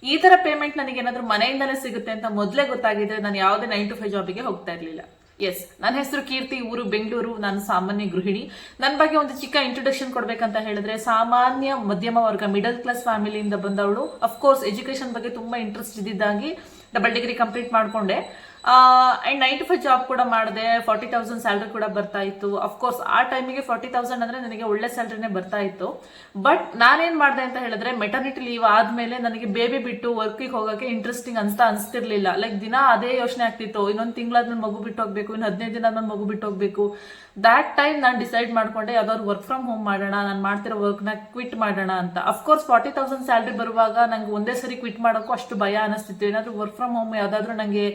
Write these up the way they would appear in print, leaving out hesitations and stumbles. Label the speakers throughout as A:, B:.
A: ಈ ತರ ಪೇಮೆಂಟ್ ನನಗೆ ಏನಾದ್ರು ಮನೆಯಿಂದಲೇ ಸಿಗುತ್ತೆ ಅಂತ ಮೊದಲೇ ಗೊತ್ತಾಗಿದ್ರೆ ನಾನು ಯಾವುದೇ 9 to 5 ಜಾಬಿಗೆ ಹೋಗ್ತಾ ಇರಲಿಲ್ಲ. ಎಸ್, ನನ್ನ ಹೆಸರು ಕೀರ್ತಿ, ಊರು ಬೆಂಗಳೂರು, ನಾನು ಸಾಮಾನ್ಯ ಗೃಹಿಣಿ. ನನ್ನ ಬಗ್ಗೆ ಒಂದು ಚಿಕ್ಕ ಇಂಟ್ರೊಡಕ್ಷನ್ ಕೊಡ್ಬೇಕಂತ ಹೇಳಿದ್ರೆ, ಸಾಮಾನ್ಯ ಮಧ್ಯಮ ವರ್ಗ ಮಿಡಲ್ ಕ್ಲಾಸ್ ಫ್ಯಾಮಿಲಿಯಿಂದ ಬಂದವಳು. ಅಫ್ಕೋರ್ಸ್ ಎಜುಕೇಶನ್ ಬಗ್ಗೆ ತುಂಬಾ ಇಂಟ್ರೆಸ್ಟ್ ಇದ್ದಿದ್ದಾಗಿ ಡಬಲ್ ಡಿಗ್ರಿ ಕಂಪ್ಲೀಟ್ ಮಾಡ್ಕೊಂಡೆ. ಅಂಡ್ 9 to 5 ಜಾಬ್ ಕೂಡ ಮಾಡಿದೆ. 40,000 ಸ್ಯಾಲ್ರಿ ಕೂಡ ಬರ್ತಾ ಇತ್ತು. ಅಫ್ಕೋರ್ಸ್ ಆ ಟೈಮಿಗೆ 40,000 ಅಂದ್ರೆ ನನಗೆ ಒಳ್ಳೆ ಸ್ಯಾಲ್ರಿನೇ ಬರ್ತಾ ಇತ್ತು. ಬಟ್ ನಾನೇನ್ ಮಾಡಿದೆ ಅಂತ ಹೇಳಿದ್ರೆ, ಮೆಟರ್ನಿಟಿ ಲೀವ್ ಆದ್ಮೇಲೆ ನನಗೆ ಬೇಬಿ ಬಿಟ್ಟು ವರ್ಕಿಗೆ ಹೋಗಕ್ಕೆ ಇಂಟ್ರೆಸ್ಟಿಂಗ್ ಅನಿಸ್ತಿರ್ಲಿಲ್ಲ. ಲೈಕ್ ದಿನ ಅದೇ ಯೋಚನೆ ಆಗ್ತಿತ್ತು, ಇನ್ನೊಂದು ತಿಂಗಳಾದ್ಮೇಲೆ ಮಗು ಬಿಟ್ಟು ಹೋಗ್ಬೇಕು, ಇನ್ನು 15 ದಿನ ಆದ್ಮೇಲೆ ಮಗು ಬಿಟ್ಟು ಹೋಗ್ಬೇಕು. ದಾಟ್ ಟೈಮ್ ನಾನು ಡಿಸೈಡ್ ಮಾಡ್ಕೊಂಡೆ ಯಾವ್ದಾದ್ರು ವರ್ಕ್ ಫ್ರಮ್ ಹೋಮ್ ಮಾಡೋಣ, ನಾನು ಮಾಡ್ತಿರೋ ವರ್ಕ್ನ ಕ್ವಿಟ್ ಮಾಡೋಣ ಅಂತ. ಅಫ್ಕೋರ್ಸ್ 40,000 ಸ್ಯಾಲ್ರಿ ಬರುವಾಗ ನಂಗೆ ಒಂದೇ ಸರಿ ಕ್ವಿಟ್ ಮಾಡೋಕ್ಕೂ ಅಷ್ಟು ಭಯ ಅನಿಸ್ತಿತ್ತು. ಏನಾದ್ರು ವರ್ಕ್ ಫ್ರಮ್ ಹೋಮ್ ಯಾವ್ದಾದ್ರು ನಂಗೆ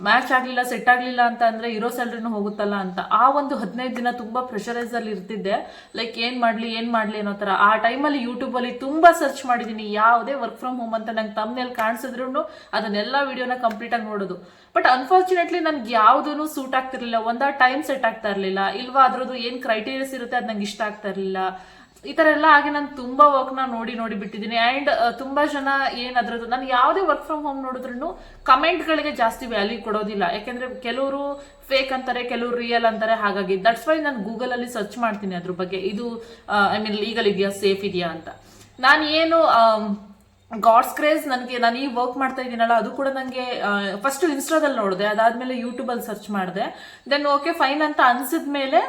A: ಮ್ಯಾಚ್ ಆಗ್ಲಿಲ್ಲ, ಸೆಟ್ ಆಗ್ಲಿಲ್ಲ ಅಂತ ಅಂದ್ರೆ ಇರೋ ಸ್ಯಾಲ್ರಿನೂ ಹೋಗುತ್ತಲ್ಲ ಅಂತ. ಆ ಒಂದು 15 ದಿನ ತುಂಬಾ ಪ್ರೆಷರೈಸ್ ಅಲ್ಲಿ ಇರ್ತಿದ್ದೆ. ಲೈಕ್ ಏನ್ ಮಾಡ್ಲಿ ಅನ್ನೋ ತರ. ಆ ಟೈಮಲ್ಲಿ ಯೂಟ್ಯೂಬ್ ಅಲ್ಲಿ ತುಂಬಾ ಸರ್ಚ್ ಮಾಡಿದೀನಿ, ಯಾವುದೇ ವರ್ಕ್ ಫ್ರಮ್ ಹೋಮ್ ಅಂತ ನಂಗೆ ತಮ್ಮನೇಲಿ ಕಾಣಿಸಿದ್ರು ಅದನ್ನೆಲ್ಲ ವಿಡಿಯೋನ ಕಂಪ್ಲೀಟ್ ಆಗಿ ನೋಡೋದು. ಬಟ್ ಅನ್ಫಾರ್ಚುನೇಟ್ಲಿ ನನ್ಗೆ ಯಾವ್ದು ಸೂಟ್ ಆಗ್ತಿರ್ಲಿಲ್ಲ. ಒಂದಾ ಟೈಮ್ ಸೆಟ್ ಆಗ್ತಾ ಇರ್ಲಿಲ್ಲ, ಇಲ್ವಾ ಅದ್ರದ್ದು ಏನ್ ಕ್ರೈಟೀರಿಯಾಸ್ ಇರುತ್ತೆ ಅದ್ ನಂಗೆ ಇಷ್ಟ ಆಗ್ತಾ ಇರ್ಲಿಲ್ಲ. ಈ ತರ ಎಲ್ಲ ಆಗಿ ನಾನು ತುಂಬಾ ವರ್ಕ್ನ ನೋಡಿ ಬಿಟ್ಟಿದ್ದೀನಿ. ಅಂಡ್ ತುಂಬಾ ಜನ ಏನ್ ಅದ್ರದ್ದು, ನಾನು ಯಾವುದೇ ವರ್ಕ್ ಫ್ರಮ್ ಹೋಮ್ ನೋಡಿದ್ರು ಕಮೆಂಟ್ಗಳಿಗೆ ಜಾಸ್ತಿ ವ್ಯಾಲ್ಯೂ ಕೊಡೋದಿಲ್ಲ. ಯಾಕೆಂದ್ರೆ ಕೆಲವರು ಫೇಕ್ ಅಂತಾರೆ, ಕೆಲವರು ರಿಯಲ್ ಅಂತಾರೆ. ಹಾಗಾಗಿ ದಟ್ಸ್ ವೈ ನಾನು ಗೂಗಲ್ ಅಲ್ಲಿ ಸರ್ಚ್ ಮಾಡ್ತೀನಿ ಅದ್ರ ಬಗ್ಗೆ. ಇದು ಐ ಮೀನ್ ಲೀಗಲ್ ಇದೆಯಾ, ಸೇಫ್ ಇದೆಯಾ ಅಂತ. ನಾನು ಏನು ಗಾಡ್ಸ್ ಕ್ರೇಜ್, ನನಗೆ ನಾನು ಈ ವರ್ಕ್ ಮಾಡ್ತಾ ಇದ್ದೀನಲ್ಲ, ಅದು ಕೂಡ ನನಗೆ ಫಸ್ಟ್ ಇನ್ಸ್ಟಾದಲ್ಲಿ ನೋಡಿದೆ, ಅದಾದ್ಮೇಲೆ ಯೂಟ್ಯೂಬ್ ಅಲ್ಲಿ ಸರ್ಚ್ ಮಾಡಿದೆ. ದೆನ್ ಓಕೆ ಫೈನ್ ಅಂತ ಅನ್ಸಿದ್ಮೇಲೆ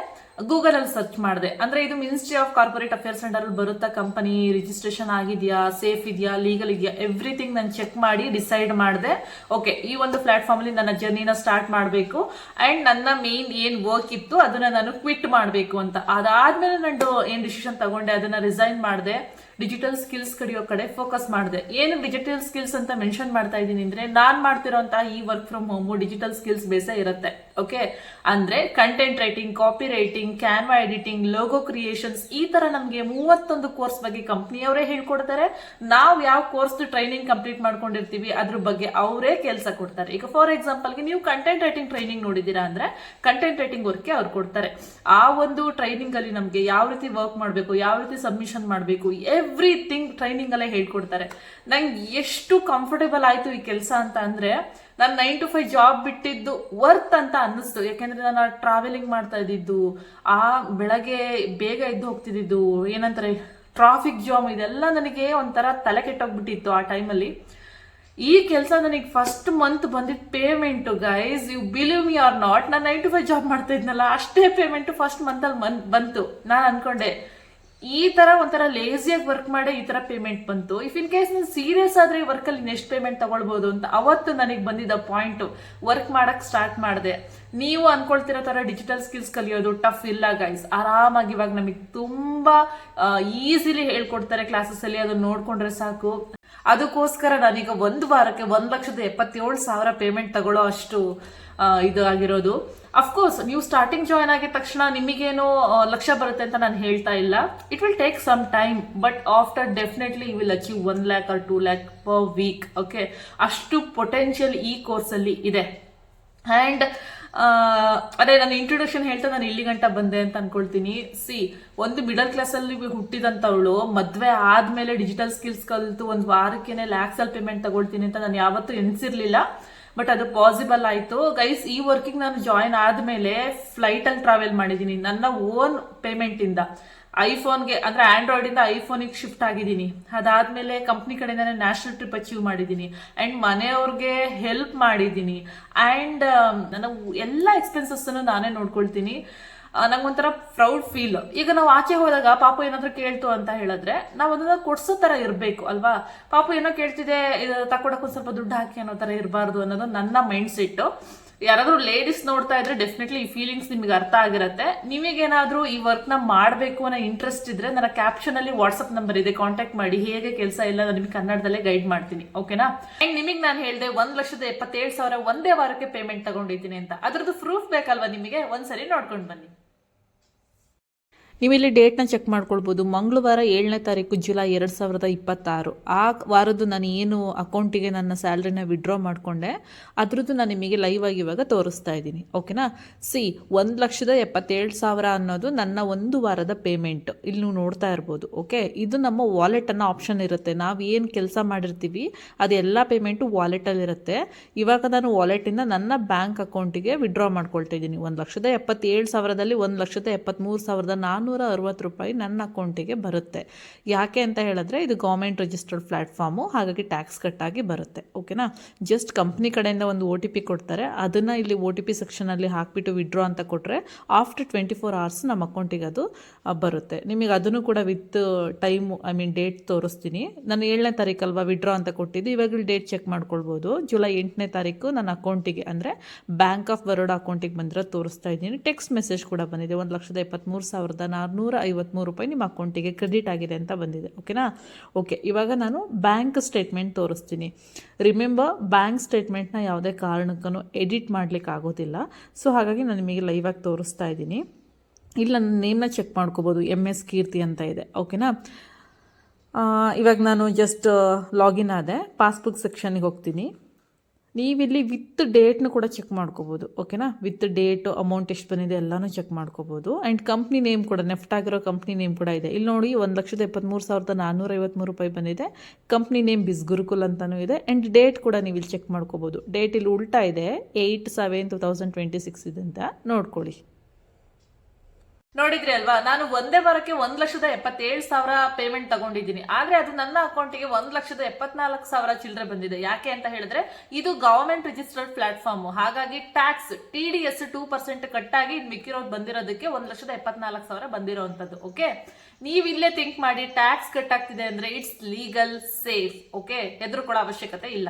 A: ಗೂಗಲ್ ಅಲ್ಲಿ ಸರ್ಚ್ ಮಾಡಿದೆ. ಅಂದ್ರೆ ಇದು ministry of corporate affairs under ಅಲ್ಲಿ ಬರುತ್ತಾ, ಕಂಪನಿ ರಿಜಿಸ್ಟ್ರೇಷನ್ ಆಗಿದೆಯಾ, ಸೇಫ್ ಇದೆಯಾ, ಲೀಗಲ್ ಇದೆಯಾ, ಎವ್ರಿಥಿಂಗ್ ನಾನು ಚೆಕ್ ಮಾಡಿ ಡಿಸೈಡ್ ಮಾಡಿದೆ. ಓಕೆ, ಈ ಒಂದು ಪ್ಲಾಟ್ಫಾರ್ಮ್ ಅಲ್ಲಿ ನನ್ನ ಜರ್ನಿನ ಸ್ಟಾರ್ಟ್ ಮಾಡಬೇಕು. ಅಂಡ್ ನನ್ನ ಮೇನ್ ಏನ್ ವರ್ಕ್ ಇತ್ತು ಅದನ್ನ ನಾನು ಕ್ವಿಟ್ ಮಾಡಬೇಕು ಅಂತ. ಅದಾದ್ಮೇಲೆ ನಾನು ಏನ್ ಡಿಸಿಷನ್ ತಗೊಂಡೆ ಅದನ್ನ ರಿಸೈನ್ ಮಾಡಿದೆ. ಡಿಜಿಟಲ್ ಸ್ಕಿಲ್ಸ್ ಕಡಿಯೋ ಕಡೆ ಫೋಕಸ್ ಮಾಡಿದೆ. ಏನು ಡಿಜಿಟಲ್ ಸ್ಕಿಲ್ಸ್ ಅಂತ ಮೆನ್ಷನ್ ಮಾಡ್ತಾ ಇದ್ದೀನಿ ಅಂದ್ರೆ, ನಾನ್ ಮಾಡ್ತಿರೋಂತಹ ಈ work from home digital skills ಬೇಸೇ ಇರುತ್ತೆ. ಓಕೆ, ಅಂದ್ರೆ content writing, copy writing, Canva editing, logo creations, ಈ ತರ ನಮ್ಗೆ 31 ಕೋರ್ಸ್ ಬಗ್ಗೆ ಕಂಪ್ನಿಯವರೇ ಹೇಳ್ಕೊಡ್ತಾರೆ. ನಾವು ಯಾವ ಕೋರ್ಸ್ ಟ್ರೈನಿಂಗ್ ಕಂಪ್ಲೀಟ್ ಮಾಡ್ಕೊಂಡಿರ್ತೀವಿ ಅದ್ರ ಬಗ್ಗೆ ಅವರೇ ಕೆಲಸ ಕೊಡ್ತಾರೆ. ಈಗ ಫಾರ್ ಎಕ್ಸಾಂಪಲ್ಗೆ ನೀವು ಕಂಟೆಂಟ್ ರೈಟಿಂಗ್ ಟ್ರೈನಿಂಗ್ ನೋಡಿದೀರಾ ಅಂದ್ರೆ, ಕಂಟೆಂಟ್ ರೈಟಿಂಗ್ ವರ್ಕ್ ಅವ್ರು ಕೊಡ್ತಾರೆ. ಆ ಒಂದು ಟ್ರೈನಿಂಗ್ ಅಲ್ಲಿ ನಮ್ಗೆ ಯಾವ ರೀತಿ ವರ್ಕ್ ಮಾಡಬೇಕು, ಯಾವ ರೀತಿ ಸಬ್ಮಿಷನ್ ಮಾಡಬೇಕು, ಎವ್ರಿಥಿಂಗ್ ಟ್ರೈನಿಂಗ್ ಅಲ್ಲೇ ಹೇಳ್ಕೊಡ್ತಾರೆ. ನಂಗೆ ಎಷ್ಟು ಕಂಫರ್ಟೇಬಲ್ ಆಯ್ತು ಈ ಕೆಲಸ ಅಂತ ಅಂದ್ರೆ, ನಾನು 9 to 5 ಜಾಬ್ ಬಿಟ್ಟಿದ್ದು ವರ್ತ್ ಅಂತ ಅನ್ನಿಸ್ತು. ಯಾಕೆಂದ್ರೆ ನಾನು ಟ್ರಾವೆಲಿಂಗ್ ಮಾಡ್ತಾ ಇದ್ದಿದ್ದು, ಆ ಬೆಳಗ್ಗೆ ಬೇಗ ಎದ್ದು ಹೋಗ್ತಿದ್ದು, ಏನಂತಾರೆ ಟ್ರಾಫಿಕ್ ಜಾಮ್, ಇದೆಲ್ಲ ನನಗೆ ಒಂಥರ ತಲೆ ಕೆಟ್ಟೋಗ್ಬಿಟ್ಟಿತ್ತು ಆ ಟೈಮಲ್ಲಿ. ಈ ಕೆಲಸ ನನಗೆ ಫಸ್ಟ್ ಮಂತ್ ಬಂದಿದ್ದ payment, guys you believe me or not, ನಾನು 9 to 5 ಜಾಬ್ ಮಾಡ್ತಾ ಇದ್ನಲ್ಲ ಅಷ್ಟೇ ಪೇಮೆಂಟ್ ಫಸ್ಟ್ ಮಂತ್ ಅಲ್ಲಿ ಬಂತು. ನಾನು ಅನ್ಕೊಂಡೆ ಈ ತರ ಒಂಥರ ಲೇಸಿಯಾಗಿ ವರ್ಕ್ ಮಾಡಿ ಈ ತರ ಪೇಮೆಂಟ್ ಬಂತು. ಇಫ್ ಇನ್ ಕೇಸ್ ನಾನು ಸೀರಿಯಸ್ ಆದ್ರೆ ಈ ವರ್ಕ್ ಅಲ್ಲಿ ನೆಕ್ಸ್ಟ್ ಪೇಮೆಂಟ್ ತಗೊಳ್ಬಹುದು ಅಂತ ಅವತ್ತು ನನಗೆ ಬಂದಿದ್ದ ಪಾಯಿಂಟ್. ವರ್ಕ್ ಮಾಡಕ್ ಸ್ಟಾರ್ಟ್ ಮಾಡಿದೆ. ನೀವು ಅನ್ಕೊಳ್ತಿರೋ ತರ ಡಿಜಿಟಲ್ ಸ್ಕಿಲ್ಸ್ ಕಲಿಯೋದು ಟಫ್ ಇಲ್ಲ ಗೈಸ್. ಆರಾಮಾಗಿ ಇವಾಗ ನಮಗೆ ತುಂಬಾ ಈಸಿಲಿ ಹೇಳ್ಕೊಡ್ತಾರೆ ಕ್ಲಾಸಸ್ ಅಲ್ಲಿ, ಅದನ್ನ ನೋಡ್ಕೊಂಡ್ರೆ ಸಾಕು. ಅದಕ್ಕೋಸ್ಕರ ನಾನೀಗ ಒಂದು ವಾರಕ್ಕೆ 1,77,000 ಪೇಮೆಂಟ್ ತಗೊಳ್ಳೋ ಅಷ್ಟು ಇದು ಆಗಿರೋದು. ಅಫ್ಕೋರ್ಸ್ ನೀವು ಸ್ಟಾರ್ಟಿಂಗ್ ಜಾಯ್ನ್ ಆಗಿದ ತಕ್ಷಣ ನಿಮಗೇನು ಲಕ್ಷ ಬರುತ್ತೆ ಅಂತ ನಾನು ಹೇಳ್ತಾ ಇಲ್ಲ. It will take some time, but after definitely you will achieve 1 lakh or 2 lakh per week. Okay, ಅಷ್ಟು ಪೊಟೆನ್ಷಿಯಲ್ ಈ ಕೋರ್ಸ್ ಅಲ್ಲಿ ಇದೆ. ಅಂಡ್ ಅದೇ ನಾನು ಇಂಟ್ರೊಡಕ್ಷನ್ ಹೇಳ್ತಾ ನಾನು ಇಲ್ಲಿ ಗಂಟ ಬಂದೆ ಅಂತ ಅನ್ಕೊಳ್ತೀನಿ. ಒಂದು ಮಿಡಲ್ ಕ್ಲಾಸ್ ಅಲ್ಲಿ ಹುಟ್ಟಿದಂತವಳು ಮದ್ವೆ ಆದ್ಮೇಲೆ ಡಿಜಿಟಲ್ ಸ್ಕಿಲ್ಸ್ ಕಲಿತು ಒಂದು ವಾರಕ್ಕೇನೆ ಲ್ಯಾಕ್ಸ್ ಅಲ್ಲಿ ಪೇಮೆಂಟ್ ತಗೊಳ್ತೀನಿ ಅಂತ ನಾನು ಯಾವತ್ತೂ ಎಣಿಸಿರ್ಲಿಲ್ಲ. ಬಟ್ ಅದು ಪಾಸಿಬಲ್ ಆಯ್ತು ಗೈಸ್. ಈ ವರ್ಕಿಂಗ್ ನಾನು ಜಾಯಿನ್ ಆದ್ಮೇಲೆ ಫ್ಲೈಟ್ ಅಲ್ಲಿ ಟ್ರಾವೆಲ್ ಮಾಡಿದೀನಿ ನನ್ನ ಓನ್ ಪೇಮೆಂಟ್ ಇಂದ. ಐಫೋನ್ಗೆ ಅಂದ್ರೆ ಆಂಡ್ರಾಯ್ಡ್ ಇಂದ ಐಫೋನಿಗೆ ಶಿಫ್ಟ್ ಆಗಿದ್ದೀನಿ. ಅದಾದ್ಮೇಲೆ ಕಂಪ್ನಿ ಕಡೆಯಿಂದಾನೆ ನ್ಯಾಷನಲ್ ಟ್ರಿಪ್ ಅಚೀವ್ ಮಾಡಿದ್ದೀನಿ. ಅಂಡ್ ಮನೆಯವ್ರಿಗೆ ಹೆಲ್ಪ್ ಮಾಡಿದ್ದೀನಿ. ಅಂಡ್ ನನ್ನ ಎಲ್ಲ ಎಕ್ಸ್ಪೆನ್ಸಸ್ ನಾನೇ ನೋಡ್ಕೊಳ್ತೀನಿ. ನಂಗೊಂಥರ ಪ್ರೌಡ್ ಫೀಲ್. ಈಗ ನಾವು ಆಚೆ ಹೋದಾಗ ಪಾಪು ಏನಾದ್ರು ಕೇಳ್ತು ಅಂತ ಹೇಳಿದ್ರೆ ನಾವು ಅದನ್ನ ಕೊಡ್ಸೋ ತರ ಇರ್ಬೇಕು ಅಲ್ವಾ. ಪಾಪು ಏನೋ ಕೇಳ್ತಿದೆ, ತಕೊಡಕ್ ಒಂದ್ ಸ್ವಲ್ಪ ದುಡ್ಡು ಹಾಕಿ ಅನ್ನೋ ತರ ಇರಬಾರ್ದು ಅನ್ನೋದು ನನ್ನ ಮೈಂಡ್ ಸೆಟ್. ಯಾರಾದ್ರೂ ಲೇಡೀಸ್ ನೋಡ್ತಾ ಇದ್ರೆ ಡೆಫಿನೆಟ್ಲಿ ಈ ಫೀಲಿಂಗ್ಸ್ ನಿಮ್ಗೆ ಅರ್ಥ ಆಗಿರತ್ತೆ. ನಿಮಗೇನಾದ್ರೂ ಈ ವರ್ಕ್ ನ ಮಾಡ್ಬೇಕು ಅನ್ನೋ ಇಂಟ್ರೆಸ್ಟ್ ಇದ್ರೆ ನನ್ನ ಕ್ಯಾಪ್ಷನ್ ಅಲ್ಲಿ ವಾಟ್ಸ್ಆಪ್ ನಂಬರ್ ಇದೆ, ಕಾಂಟ್ಯಾಕ್ಟ್ ಮಾಡಿ. ಹೇಗೆ ಕೆಲಸ ಎಲ್ಲ ನಾನು ನಿಮಗೆ ಕನ್ನಡದಲ್ಲೇ ಗೈಡ್ ಮಾಡ್ತೀನಿ, ಓಕೆನಾ. ಅಂಡ್ ನಿಮಗೆ ನಾನು ಹೇಳಿದೆ 1,77,000 ಒಂದೇ ವಾರಕ್ಕೆ ಪೇಮೆಂಟ್ ತಗೊಂಡಿದ್ದೀನಿ ಅಂತ. ಅದ್ರದ್ದು ಪ್ರೂಫ್ ಬೇಕಲ್ವಾ ನಿಮಗೆ? ಒಂದ್ಸರಿ ನೋಡ್ಕೊಂಡು ಬನ್ನಿ. ನೀವು ಇಲ್ಲಿ ಡೇಟ್ನ ಚೆಕ್ ಮಾಡ್ಕೊಳ್ಬೋದು. ಮಂಗಳವಾರ 7ನೇ ತಾರೀಕು ಜುಲೈ 2026. ಆ ವಾರದ್ದು ನಾನು ಏನು ಅಕೌಂಟಿಗೆ ನನ್ನ ಸ್ಯಾಲ್ರಿನ ವಿಡ್ರಾ ಮಾಡಿಕೊಂಡೆ ಅದ್ರದ್ದು ನಾನು ನಿಮಗೆ ಲೈವ್ ಆಗಿ ಇವಾಗ ತೋರಿಸ್ತಾ ಇದ್ದೀನಿ. ಓಕೆನಾ? 1,77,000 ಅನ್ನೋದು ನನ್ನ ಒಂದು ವಾರದ ಪೇಮೆಂಟ್. ಇಲ್ಲಿ ನೀವು ನೋಡ್ತಾ ಇರ್ಬೋದು. ಓಕೆ, ಇದು ನಮ್ಮ ವಾಲೆಟ್ ಅನ್ನೋ ಆಪ್ಷನ್ ಇರುತ್ತೆ. ನಾವು ಏನು ಕೆಲಸ ಮಾಡಿರ್ತೀವಿ ಅದೆಲ್ಲ ಪೇಮೆಂಟು ವಾಲೆಟಲ್ಲಿ ಇರುತ್ತೆ. ಇವಾಗ ನಾನು ವಾಲೆಟಿಂದ ನನ್ನ ಬ್ಯಾಂಕ್ ಅಕೌಂಟಿಗೆ ವಿಡ್ರಾ ಮಾಡ್ಕೊಳ್ತಾ ಇದ್ದೀನಿ. 1,77,000ದಲ್ಲಿ 1,73,460 ರೂಪಾಯಿ ನನ್ನ ಅಕೌಂಟಿಗೆ ಬರುತ್ತೆ. ಯಾಕೆ ಅಂತ ಹೇಳಿದ್ರೆ ಇದು ಗೌರ್ಮೆಂಟ್ ರಿಜಿಸ್ಟರ್ಡ್ ಪ್ಲ್ಯಾಟ್ಫಾರ್ಮು, ಹಾಗಾಗಿ ಟ್ಯಾಕ್ಸ್ ಕಟ್ಟಾಗಿ ಬರುತ್ತೆ. ಓಕೆನಾ? ಜಸ್ಟ್ ಕಂಪ್ನಿ ಕಡೆಯಿಂದ ಒಂದು OTP ಕೊಡ್ತಾರೆ, ಅದನ್ನು ಇಲ್ಲಿ OTP ಸೆಕ್ಷನಲ್ಲಿ ಹಾಕಿಬಿಟ್ಟು ವಿಡ್ರಾ ಅಂತ ಕೊಟ್ಟರೆ ಆಫ್ಟರ್ 24 hours ನಮ್ಮ ಅಕೌಂಟಿಗೆ ಅದು ಬರುತ್ತೆ. ನಿಮಗೆ ಅದನ್ನು ಕೂಡ ವಿತ್ ಟೈಮು ಡೇಟ್ ತೋರಿಸ್ತೀನಿ. ನಾನು 7ನೇ ತಾರೀಕಲ್ವಾ ವಿಡ್ರಾ ಅಂತ ಕೊಟ್ಟಿದ್ದು. ಇವಾಗ ಡೇಟ್ ಚೆಕ್ ಮಾಡ್ಕೊಳ್ಬೋದು. ಜುಲೈ 8ನೇ ತಾರೀಕು ನನ್ನ ಅಕೌಂಟಿಗೆ ಅಂದರೆ ಬ್ಯಾಂಕ್ ಆಫ್ ಬರೋಡಾ ಅಕೌಂಟಿಗೆ ಬಂದಿರೋದು ತೋರಿಸ್ತಾ ಇದ್ದೀನಿ. ಟೆಕ್ಸ್ಟ್ ಮೆಸೇಜ್ ಕೂಡ ಬಂದಿದೆ. 1,73,453 ರೂಪಾಯಿ ನಿಮ್ಮ ಅಕೌಂಟಿಗೆ ಕ್ರೆಡಿಟ್ ಆಗಿದೆ ಅಂತ ಬಂದಿದೆ. ಓಕೆನಾ? ಓಕೆ, ಇವಾಗ ನಾನು ಬ್ಯಾಂಕ್ ಸ್ಟೇಟ್ಮೆಂಟ್ ತೋರಿಸ್ತೀನಿ. ರಿಮೆಂಬರ್, ಬ್ಯಾಂಕ್ ಸ್ಟೇಟ್ಮೆಂಟ್ನ ಯಾವುದೇ ಕಾರಣಕ್ಕೂ ಎಡಿಟ್ ಮಾಡಲಿಕ್ಕೆ ಆಗೋದಿಲ್ಲ. ಸೊ ಹಾಗಾಗಿ ನಾನು ನಿಮಗೆ ಲೈವ್ ಆಗಿ ತೋರಿಸ್ತಾ ಇದ್ದೀನಿ. ಇಲ್ಲಿ ನನ್ನ ನೇಮ್ನ ಚೆಕ್ ಮಾಡ್ಕೋಬೋದು. MS ಕೀರ್ತಿ ಅಂತ ಇದೆ. ಓಕೆನಾ? ಇವಾಗ ನಾನು ಜಸ್ಟ್ ಲಾಗಿನ್ ಆದೆ. ಪಾಸ್ಬುಕ್ ಸೆಕ್ಷನ್ಗೆ ಹೋಗ್ತೀನಿ. ನೀವಿಲ್ಲಿ ವಿತ್ ಡೇಟ್ನು ಕೂಡ ಚೆಕ್ ಮಾಡ್ಕೋಬೋದು. ಓಕೆನಾ? ವಿತ್ ಡೇಟ್, ಅಮೌಂಟ್ ಎಷ್ಟು ಬಂದಿದೆ ಎಲ್ಲನೂ ಚೆಕ್ ಮಾಡ್ಕೋಬೋದು. ಆ್ಯಂಡ್ ಕಂಪ್ನಿ ನೇಮ್ ಕೂಡ, ನೆಫ್ಟ್ ಆಗಿರೋ ಕಂಪ್ನಿ ನೇಮ್ ಕೂಡ ಇದೆ. ಇಲ್ಲಿ ನೋಡಿ 1,73,453 ರೂಪಾಯಿ ಬಂದಿದೆ. ಕಂಪ್ನಿ ನೇಮ್ ಬಿಸ್ ಗುರುಕುಲ್ ಅಂತಲೂ ಇದೆ. ಆ್ಯಂಡ್ ಡೇಟ್ ಕೂಡ ನೀವು ಇಲ್ಲಿ ಚೆಕ್ ಮಾಡ್ಕೋಬೋದು. ಡೇಟ್ ಇಲ್ಲಿ ಉಲ್ಟಾ ಇದೆ, 8/7/2026 ಇದೆ ಅಂತ ನೋಡ್ಕೊಳ್ಳಿ. ನೋಡಿದ್ರಿ ಅಲ್ವಾ, ನಾನು ಒಂದೇ ವಾರಕ್ಕೆ 1,77,000 ಪೇಮೆಂಟ್ ತಗೊಂಡಿದ್ದೀನಿ. ಆದ್ರೆ ಅದು ನನ್ನ ಅಕೌಂಟಿಗೆ 1,74,000 ಚಿಲ್ಲರೆ ಬಂದಿದೆ. ಯಾಕೆ ಅಂತ ಹೇಳಿದ್ರೆ ಇದು ಗವರ್ಮೆಂಟ್ ರಿಜಿಸ್ಟರ್ಡ್ ಪ್ಲಾಟ್ಫಾರ್ಮ್, ಹಾಗಾಗಿ ಟ್ಯಾಕ್ಸ್ TDS 2% ಕಟ್ಟಾಗಿ ಮಿಕ್ಕಿರೋದು ಬಂದಿರೋದಕ್ಕೆ 1,74,000 ಬಂದಿರೋವಂಥದ್ದು. ಓಕೆ, ನೀವಿಲ್ಲೇ ಥಿಂಕ್ ಮಾಡಿ, ಟ್ಯಾಕ್ಸ್ ಕಟ್ ಆಗ್ತಿದೆ ಅಂದ್ರೆ ಇಟ್ಸ್ ಲೀಗಲ್, ಸೇಫ್. ಓಕೆ, ಹೆದರ್ಕೊಳ್ಳೋ ಅವಶ್ಯಕತೆ ಇಲ್ಲ.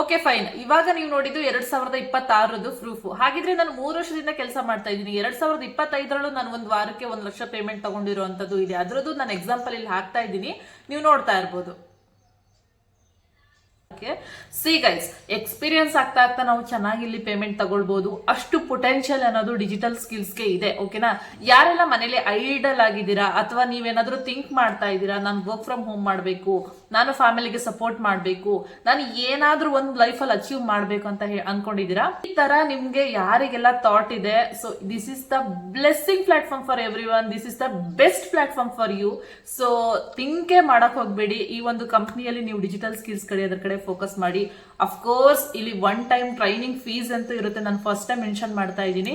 A: Okay fine. ಇವಾಗ ನೀವು ನೋಡಿದ್ದು 2026 ಪ್ರೂಫ್. ಹಾಗಿದ್ರೆ ನಾನು 3 ವರ್ಷದಿಂದ ಕೆಲಸ ಮಾಡ್ತಾ ಇದ್ದೀನಿ. 2025 ನಾನು ಒಂದು ವಾರಕ್ಕೆ 1 ಲಕ್ಷ ಪೇಮೆಂಟ್ ತಗೊಂಡಿರುವಂತದ್ದು ಇದೆ. ಅದರದ್ದು ನಾನು ಎಕ್ಸಾಂಪಲ್ ಇಲ್ಲಿ ಹಾಕ್ತಾ ಇದ್ದೀನಿ, ನೀವು ನೋಡ್ತಾ ಇರ್ಬೋದು. ಸಿ ಗೈಸ್, ಎಕ್ಸ್ಪೀರಿಯನ್ಸ್ ಆಗ್ತಾ ಆಗ್ತಾ ನಾವು ಚೆನ್ನಾಗಿ ಇಲ್ಲಿ ಪೇಮೆಂಟ್ ತಗೊಳ್ಬಹುದು. ಅಷ್ಟು ಪೊಟೆನ್ಶಿಯಲ್ ಅನ್ನೋದು ಡಿಜಿಟಲ್ ಸ್ಕಿಲ್ಸ್ಗೆ ಇದೆ. ಓಕೆನಾ? ಯಾರೆಲ್ಲ ಮನೇಲಿ ಐಡಲ್ ಆಗಿದ್ದೀರಾ ಅಥವಾ ನೀವೇನಾದ್ರೂ ಥಿಂಕ್ ಮಾಡ್ತಾ ಇದ್ದೀರಾ, ನಾನು ವರ್ಕ್ ಫ್ರಮ್ ಹೋಮ್ ಮಾಡಬೇಕು, ನಾನು ಫ್ಯಾಮಿಲಿಗೆ ಸಪೋರ್ಟ್ ಮಾಡಬೇಕು, ನಾನು ಏನಾದ್ರೂ ಒಂದು ಲೈಫಲ್ಲಿ ಅಚೀವ್ ಮಾಡಬೇಕು ಅಂತ ಅನ್ಕೊಂಡಿದ್ದೀರಾ, ಈ ತರ ನಿಮ್ಗೆ ಯಾರಿಗೆಲ್ಲ ಥಾಟ್ ಇದೆ, so this is the blessing platform for everyone. This is the best platform for you. So ಥಿಂಕೇ ಮಾಡಕ್ ಹೋಗ್ಬೇಡಿ. ಈ ಒಂದು ಕಂಪ್ನಿಯಲ್ಲಿ ನೀವು ಡಿಜಿಟಲ್ ಸ್ಕಿಲ್ಸ್ ಕಡೆ ಅದರ ಕಡೆ ಫೋಕಸ್ ಮಾಡಿ. ಅಫ್ಕೋರ್ಸ್ ಇಲ್ಲಿ 1 time ಟ್ರೈನಿಂಗ್ ಫೀಸ್ ಅಂತೂ ಇರುತ್ತೆ. ನಾನು ಫಸ್ಟ್ ಟೈಮ್ ಮೆನ್ಷನ್ ಮಾಡ್ತಾ ಇದ್ದೀನಿ.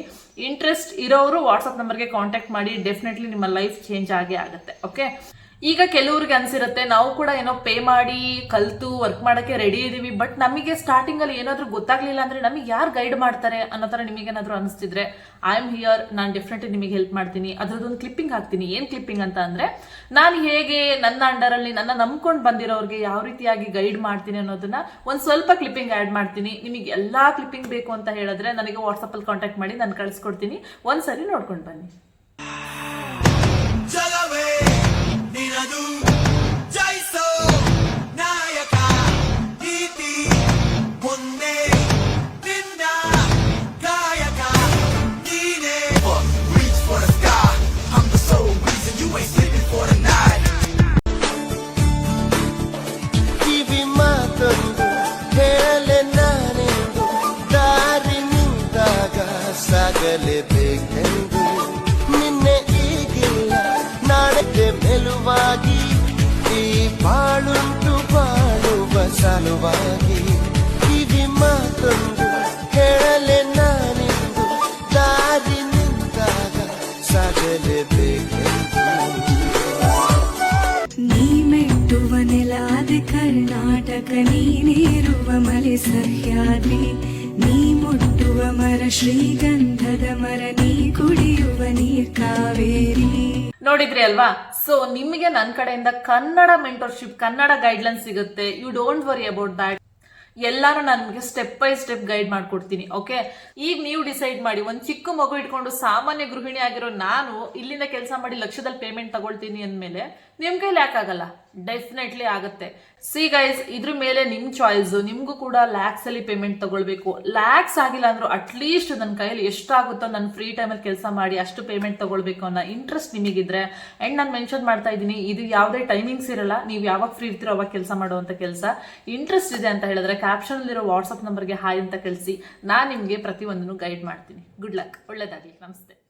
A: ಇಂಟ್ರೆಸ್ಟ್ ಇರೋರು ವಾಟ್ಸ್ಆಪ್ ನಂಬರ್ಗೆ ಕಾಂಟ್ಯಾಕ್ಟ್ ಮಾಡಿ. ಡೆಫಿನೆಟ್ಲಿ ನಿಮ್ಮ ಲೈಫ್ ಚೇಂಜ್ ಆಗೇ ಆಗುತ್ತೆ. ಓಕೆ, ಈಗ ಕೆಲವ್ರಿಗೆ ಅನ್ಸಿರುತ್ತೆ ನಾವು ಕೂಡ ಏನೋ ಪೇ ಮಾಡಿ ಕಲ್ತು ವರ್ಕ್ ಮಾಡಕ್ಕೆ ರೆಡಿ ಇದೀವಿ, ಬಟ್ ನಮಗೆ ಸ್ಟಾರ್ಟಿಂಗ್ ಅಲ್ಲಿ ಏನಾದ್ರೂ ಗೊತ್ತಾಗ್ಲಿಲ್ಲ ಅಂದ್ರೆ ನಮಗೆ ಯಾರು ಗೈಡ್ ಮಾಡ್ತಾರೆ ಅನ್ನೋ ತರ ನಿಮಗೇನಾದ್ರೂ ಅನಿಸ್ತಿದ್ರೆ ಐ ಆಮ್ ಹಿಯರ್. ನಾನು ಡೆಫಿನೆಟ್ಲಿ ನಿಮಗೆ ಹೆಲ್ಪ್ ಮಾಡ್ತೀನಿ. ಅದ್ರದ್ದೊಂದು ಕ್ಲಿಪ್ಪಿಂಗ್ ಹಾಕ್ತೀನಿ. ಏನ್ ಕ್ಲಿಪ್ಪಿಂಗ್ ಅಂತ ಅಂದ್ರೆ, ನಾನು ಹೇಗೆ ನನ್ನ ಅಂಡರ್ ಅಲ್ಲಿ ನನ್ನ ನಂಬ್ಕೊಂಡು ಬಂದಿರೋರಿಗೆ ಯಾವ ರೀತಿಯಾಗಿ ಗೈಡ್ ಮಾಡ್ತೀನಿ ಅನ್ನೋದನ್ನ ಒಂದು ಸ್ವಲ್ಪ ಕ್ಲಿಪ್ಪಿಂಗ್ ಆಡ್ ಮಾಡ್ತೀನಿ. ನಿಮಗೆ ಎಲ್ಲಾ ಕ್ಲಿಪ್ಪಿಂಗ್ ಬೇಕು ಅಂತ ಹೇಳಿದ್ರೆ ನನಗೆ ವಾಟ್ಸ್ಆಪ್ ಅಲ್ಲಿ ಕಾಂಟ್ಯಾಕ್ಟ್ ಮಾಡಿ, ನಾನು ಕಳಿಸ್ಕೊಡ್ತೀನಿ. ಒಂದ್ಸರಿ ನೋಡ್ಕೊಂಡು ಬನ್ನಿ.
B: ಜೈಸೋ ನಾಯಕ ನೀತಿ ಮುಂದೆ ನಿನ್ನ ಕಾಯಕ ನೀನೆ. Reach for the sky, I'm the sole reason you ain't sleeping for the night. ಕಿವಿ ಮಾತೊಂದು ಹೇಳಲೆ ನಾನೆಂದು ದಾರಿ ನಿಂತಾಗ ಸಾಗಲೇಬೇಕೆಂದು. ನಿನ್ನೆ ಈಗಿಲ್ಲ ನಾಳೆ ಮೆಲುವಾಗಿ ಈ ಬಾಳುಂಟು ಬಾಳುವ ಸಲುವಾಗಿ. ಕಿವಿ ಮಾತೊಂದು ಹೇಳಲೆ ನಾನೆಂದು ದಾರಿ ನಿಂತಾಗ ಸಾಗಲೇಬೇಕೆಂದು.
C: ನೀ ಮೆಟ್ಟುವ ನೆಲಾದೆ ಕರ್ನಾಟಕ, ನೀನಿರುವ ಮಲೆ ಸಹ್ಯಾದ್ರಿ, ನೀ ಮುಟ್ಟುವ ಮರ ಶ್ರೀಗಂಧದ ಮರ, ನೀ ಕುಡಿಯುವ ನೀರ್ ಕಾವೇರಿ.
A: ನೋಡಿದ್ರಿ ಅಲ್ವಾ? ಸೊ ನಿಮಗೆ ನನ್ನ ಕಡೆಯಿಂದ ಕನ್ನಡ ಮೆಂಟರ್ಶಿಪ್, ಕನ್ನಡ ಗೈಡ್ಲೈನ್ಸ್ ಸಿಗುತ್ತೆ. You don't worry about that. ಎಲ್ಲಾನು ನಾನು ನಿಮಗೆ ಸ್ಟೆಪ್ ಬೈ ಸ್ಟೆಪ್ ಗೈಡ್ ಮಾಡ್ಕೊಡ್ತೀನಿ. ಓಕೆ, ಈಗ ನೀವು ಡಿಸೈಡ್ ಮಾಡಿ. ಒಂದು ಚಿಕ್ಕ ಮಗು ಇಟ್ಕೊಂಡು ಸಾಮಾನ್ಯ ಗೃಹಿಣಿ ಆಗಿರೋ ನಾನು ಇಲ್ಲಿಂದ ಕೆಲಸ ಮಾಡಿ ಲಕ್ಷದಲ್ಲಿ ಪೇಮೆಂಟ್ ತಗೊಳ್ತೀನಿ ಅಂದ್ಮೇಲೆ ನಿಮ್ ಕೈಲಿ ಯಾಕಾಗಲ್ಲ? ಡೆಫಿನೆಟ್ಲಿ ಆಗುತ್ತೆ. ಸಿ ಗೈಸ್, ಇದ್ರ ಮೇಲೆ ನಿಮ್ ಚಾಯ್ಸ್. ನಿಮ್ಗೂ ಕೂಡ ಲ್ಯಾಕ್ಸ್ ಅಲ್ಲಿ ಪೇಮೆಂಟ್ ತಗೊಳ್ಬೇಕು, ಲ್ಯಾಕ್ಸ್ ಆಗಿಲ್ಲ ಅಂದ್ರೂ ಅಟ್ಲೀಸ್ಟ್ ನನ್ನ ಕೈಯಲ್ಲಿ ಎಷ್ಟಾಗುತ್ತೋ ನನ್ನ ಫ್ರೀ ಟೈಮಲ್ಲಿ ಕೆಲಸ ಮಾಡಿ ಅಷ್ಟು ಪೇಮೆಂಟ್ ತಗೊಳ್ಬೇಕು ಅನ್ನೋ ಇಂಟ್ರೆಸ್ಟ್ ನಿಮಗಿದ್ರೆ, ಅಂಡ್ ನಾನು ಮೆನ್ಷನ್ ಮಾಡ್ತಾ ಇದ್ದೀನಿ, ಇದು ಯಾವುದೇ ಟೈಮಿಂಗ್ಸ್ ಇರಲ್ಲ, ನೀವು ಯಾವಾಗ ಫ್ರೀ ಇರ್ತೀರೋ ಅವಾಗ ಕೆಲಸ ಮಾಡುವಂತ ಕೆಲಸ. ಇಂಟ್ರೆಸ್ಟ್ ಇದೆ ಅಂತ ಹೇಳಿದ್ರೆ ಕ್ಯಾಪ್ಷನ್ ಅಲ್ಲಿರೋ ವಾಟ್ಸ್ಆಪ್ ನಂಬರ್ಗೆ ಹಾಯ್ ಅಂತ ಕಳಿಸಿ, ನಾನು ನಿಮಗೆ ಪ್ರತಿಯೊಂದನ್ನು ಗೈಡ್ ಮಾಡ್ತೀನಿ. ಗುಡ್ ಲಕ್, ಒಳ್ಳೇದಾಗ್ಲಿ, ನಮಸ್ತೆ.